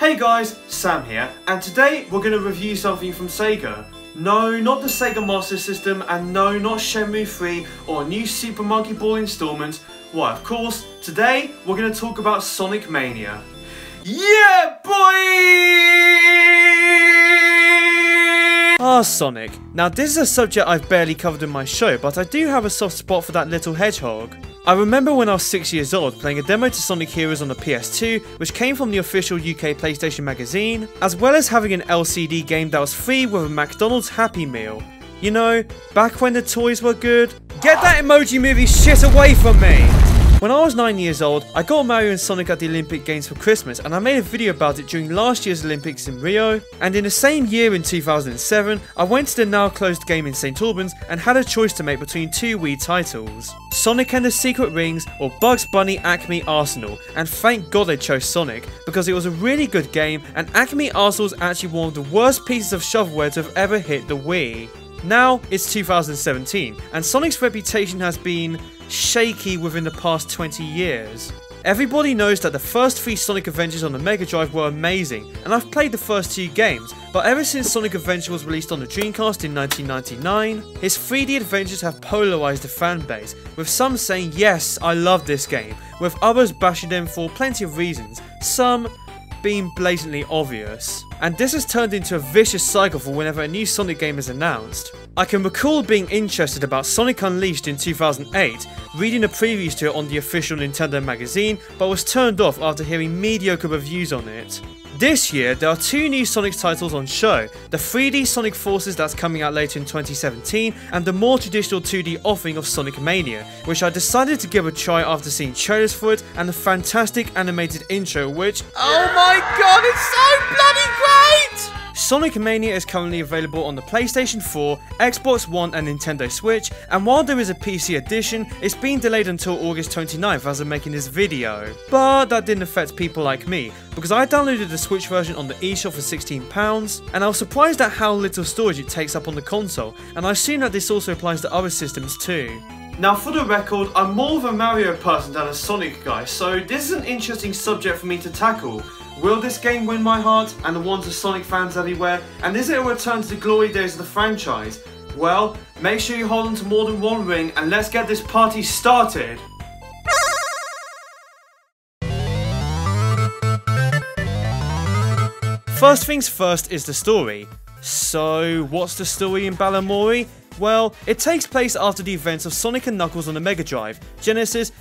Hey guys, Sam here, and today we're going to review something from Sega. No, not the Sega Master System, and no, not Shenmue 3 or new Super Monkey Ball installment. Why, of course, today we're going to talk about Sonic Mania. Yeah, boy! Sonic. Now this is a subject I've barely covered in my show, but I do have a soft spot for that little hedgehog. I remember when I was 6 years old playing a demo to Sonic Heroes on the PS2, which came from the official UK PlayStation magazine, as well as having an LCD game that was free with a McDonald's Happy Meal. You know, back when the toys were good. Get that emoji movie shit away from me! When I was 9 years old, I got Mario and Sonic at the Olympic Games for Christmas, and I made a video about it during last year's Olympics in Rio. And in the same year in 2007, I went to the now closed game in St. Albans and had a choice to make between two Wii titles, Sonic and the Secret Rings or Bugs Bunny Acme Arsenal, and thank God I chose Sonic, because it was a really good game and Acme Arsenal is actually one of the worst pieces of shovelware to have ever hit the Wii. Now, it's 2017, and Sonic's reputation has been shaky within the past 20 years. Everybody knows that the first 3 Sonic Adventures on the Mega Drive were amazing, and I've played the first 2 games, but ever since Sonic Adventure was released on the Dreamcast in 1999, his 3D adventures have polarised the fanbase, with some saying yes, I love this game, with others bashing them for plenty of reasons, some being blatantly obvious. And this has turned into a vicious cycle for whenever a new Sonic game is announced. I can recall being interested about Sonic Unleashed in 2008, reading the previews to it on the official Nintendo magazine, but was turned off after hearing mediocre reviews on it. This year, there are 2 new Sonic titles on show, the 3D Sonic Forces that's coming out later in 2017, and the more traditional 2D offering of Sonic Mania, which I decided to give a try after seeing trailers for it and the fantastic animated intro which, oh my god, it's so bloody great! Sonic Mania is currently available on the PlayStation 4, Xbox One and Nintendo Switch, and while there is a PC edition, it's been delayed until August 29th as I'm making this video. But that didn't affect people like me, because I downloaded the Switch version on the eShop for £16, and I was surprised at how little storage it takes up on the console, and I assume that this also applies to other systems too. Now for the record, I'm more of a Mario person than a Sonic guy, so this is an interesting subject for me to tackle. Will this game win my heart and the ones of Sonic fans everywhere? And is it a return to the glory days of the franchise? Well, make sure you hold on to more than one ring and let's get this party started! First things first is the story. So, what's the story in Balamori? Well, it takes place after the events of Sonic and Knuckles on the Mega Drive, Genesis,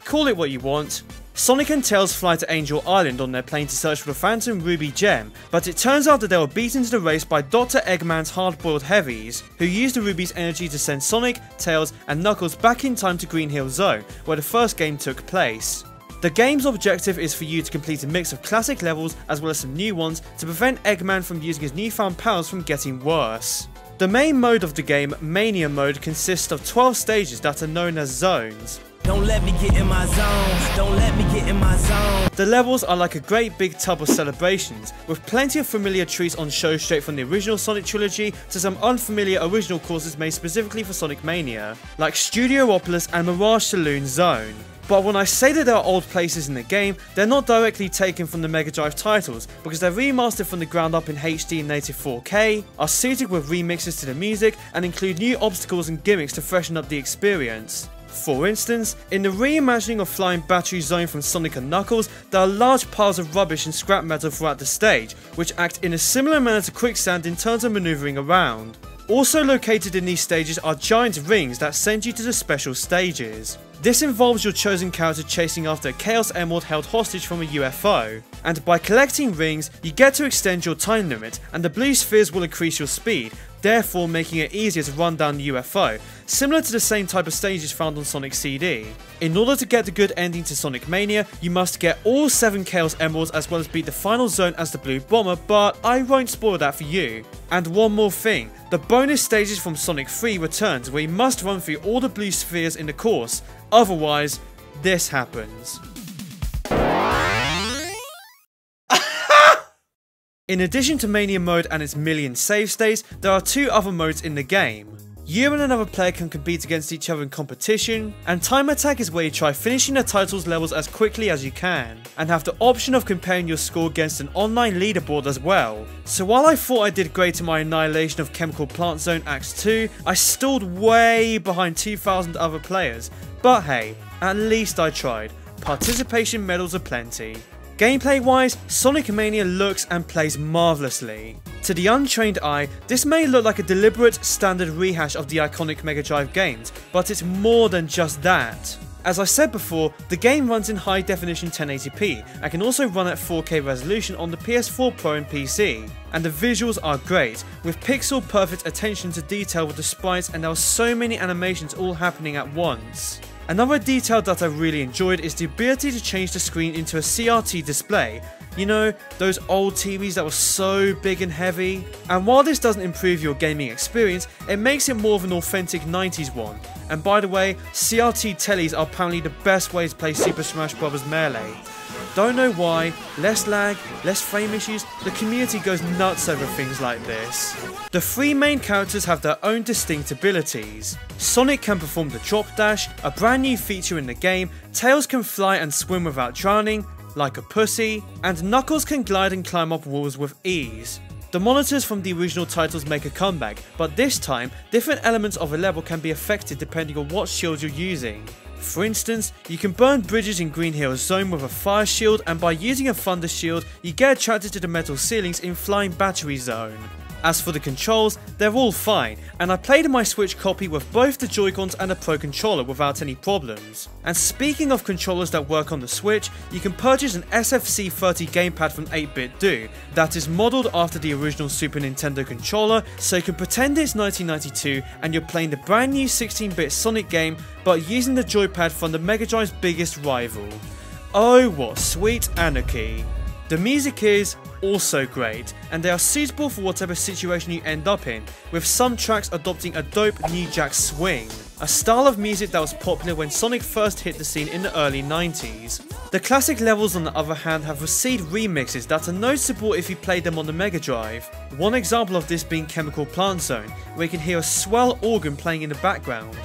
call it what you want. Sonic and Tails fly to Angel Island on their plane to search for the Phantom Ruby Gem, but it turns out that they were beaten to the race by Dr. Eggman's hard-boiled heavies, who used the Ruby's energy to send Sonic, Tails and Knuckles back in time to Green Hill Zone, where the first game took place. The game's objective is for you to complete a mix of classic levels as well as some new ones to prevent Eggman from using his newfound powers from getting worse. The main mode of the game, Mania Mode, consists of 12 stages that are known as zones. Don't let me get in my zone, don't let me get in my zone. The levels are like a great big tub of celebrations, with plenty of familiar treats on show straight from the original Sonic trilogy to some unfamiliar original courses made specifically for Sonic Mania, like Studiopolis and Mirage Saloon Zone. But when I say that there are old places in the game, they're not directly taken from the Mega Drive titles, because they're remastered from the ground up in HD and native 4K, are suited with remixes to the music, and include new obstacles and gimmicks to freshen up the experience. For instance, in the reimagining of Flying Battery Zone from Sonic and Knuckles, there are large piles of rubbish and scrap metal throughout the stage, which act in a similar manner to quicksand in terms of maneuvering around. Also located in these stages are giant rings that send you to the special stages. This involves your chosen character chasing after a Chaos Emerald held hostage from a UFO, and by collecting rings, you get to extend your time limit, and the blue spheres will increase your speed, therefore making it easier to run down the UFO, similar to the same type of stages found on Sonic CD. In order to get the good ending to Sonic Mania, you must get all 7 Chaos Emeralds as well as beat the final zone as the Blue Bomber, but I won't spoil that for you. And one more thing, the bonus stages from Sonic 3 returns where you must run through all the blue spheres in the course, otherwise, this happens. In addition to Mania Mode and its million save states, there are 2 other modes in the game. You and another player can compete against each other in competition, and time attack is where you try finishing the titles levels as quickly as you can, and have the option of comparing your score against an online leaderboard as well. So while I thought I did great in my annihilation of Chemical Plant Zone Acts 2, I stalled way behind 2,000 other players, but hey, at least I tried. Participation medals aplenty. Gameplay wise, Sonic Mania looks and plays marvellously. To the untrained eye, this may look like a deliberate standard rehash of the iconic Mega Drive games, but it's more than just that. As I said before, the game runs in high definition 1080p and can also run at 4K resolution on the PS4 Pro and PC. And the visuals are great, with pixel perfect attention to detail with the sprites, and there are so many animations all happening at once. Another detail that I really enjoyed is the ability to change the screen into a CRT display. You know, those old TVs that were so big and heavy. And while this doesn't improve your gaming experience, it makes it more of an authentic 90s one. And by the way, CRT tellies are apparently the best way to play Super Smash Bros. Melee. Don't know why, less lag, less frame issues, the community goes nuts over things like this. The three main characters have their own distinct abilities. Sonic can perform the drop dash, a brand new feature in the game, Tails can fly and swim without drowning, like a pussy, and Knuckles can glide and climb up walls with ease. The monitors from the original titles make a comeback, but this time, different elements of a level can be affected depending on what shield you're using. For instance, you can burn bridges in Green Hill Zone with a fire shield, and by using a thunder shield, you get attracted to the metal ceilings in Flying Battery Zone. As for the controls, they're all fine, and I played in my Switch copy with both the Joy-Cons and a Pro Controller without any problems. And speaking of controllers that work on the Switch, you can purchase an SFC30 gamepad from 8BitDo that is modelled after the original Super Nintendo controller, so you can pretend it's 1992 and you're playing the brand new 16-bit Sonic game, but using the joypad from the Mega Drive's biggest rival. Oh, what sweet anarchy. The music is also great, and they are suitable for whatever situation you end up in, with some tracks adopting a dope New Jack swing, a style of music that was popular when Sonic first hit the scene in the early 90s. The classic levels on the other hand have received remixes that are noticeable if you played them on the Mega Drive. One example of this being Chemical Plant Zone, where you can hear a swell organ playing in the background.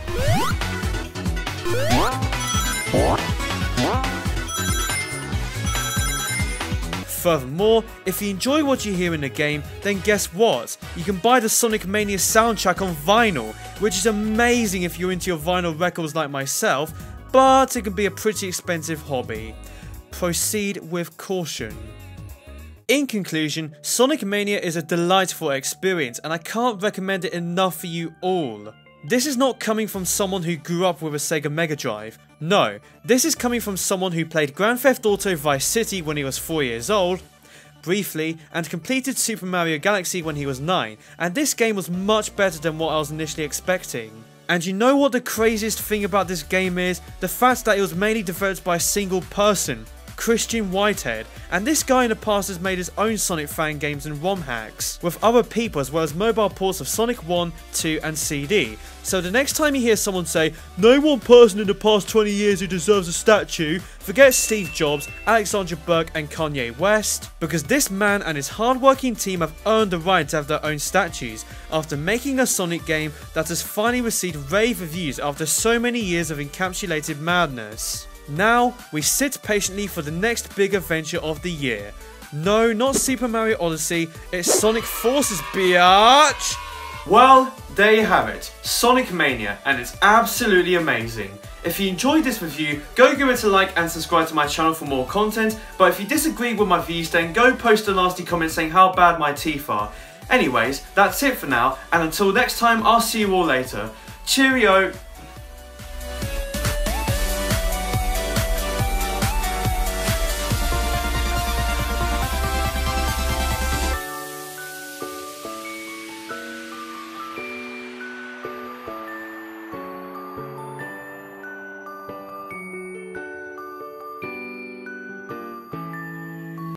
Furthermore, if you enjoy what you hear in the game, then guess what? You can buy the Sonic Mania soundtrack on vinyl, which is amazing if you're into your vinyl records like myself, but it can be a pretty expensive hobby. Proceed with caution. In conclusion, Sonic Mania is a delightful experience, and I can't recommend it enough for you all. This is not coming from someone who grew up with a Sega Mega Drive. No, this is coming from someone who played Grand Theft Auto Vice City when he was 4 years old, briefly, and completed Super Mario Galaxy when he was 9, and this game was much better than what I was initially expecting. And you know what the craziest thing about this game is? The fact that it was mainly developed by a single person, Christian Whitehead, and this guy in the past has made his own Sonic fan games and ROM hacks, with other people as well as mobile ports of Sonic 1, 2 and CD. So the next time you hear someone say, "Name one person in the past 20 years who deserves a statue," forget Steve Jobs, Alexandra Burke and Kanye West, because this man and his hard-working team have earned the right to have their own statues, after making a Sonic game that has finally received rave reviews after so many years of encapsulated madness. Now, we sit patiently for the next big adventure of the year. No, not Super Mario Odyssey, it's Sonic Forces, biatch! Well, there you have it, Sonic Mania, and it's absolutely amazing. If you enjoyed this review, go give it a like and subscribe to my channel for more content, but if you disagree with my views, then go post a nasty comment saying how bad my teeth are. Anyways, that's it for now, and until next time, I'll see you all later. Cheerio!